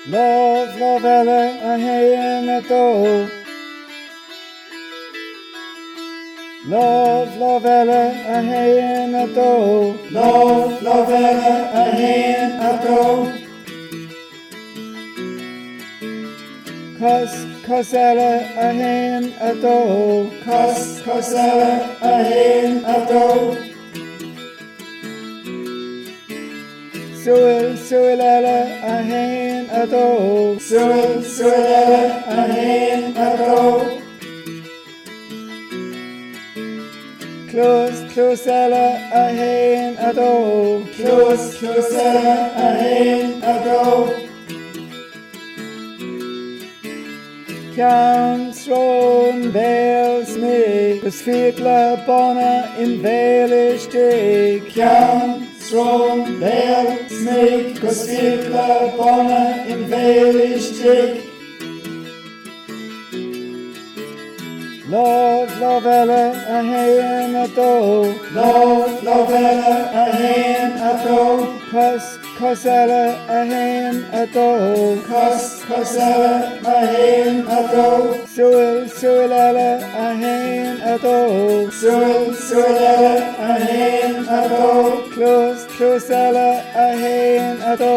Lovelle a helyen a to. Lovelle a helyen a to. Lovelle a helyen a to. Kosselle a helyen a to. Kosselle a helyen a to. Suillelle a helyen a to. Suillelle a helyen a to. Closelle a helyen a to. Closelle a helyen a to. Kjarnsrån bells med, besvikla barna in välistig. Kjarnsrån bells med, besvikla barna in välistig. Lovelle a helyen a to. Lovelle a helyen a to. Kosselle a helyen a to. Kosselle a helyen a to. Suillelle a helyen a to. Suillelle a helyen a to. Closelle a helyen a to.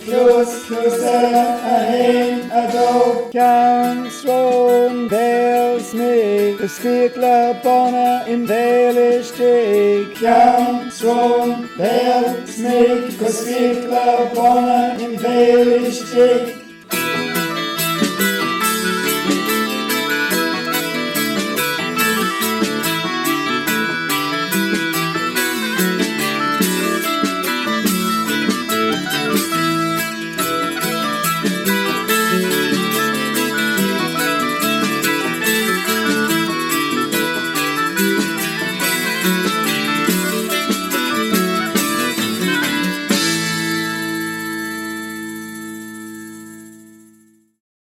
Closelle a helyen a to. Kjarnsrån bells med, besvikla barna in välistig. Kjarnsrån bells med, besvikla barna in välistig.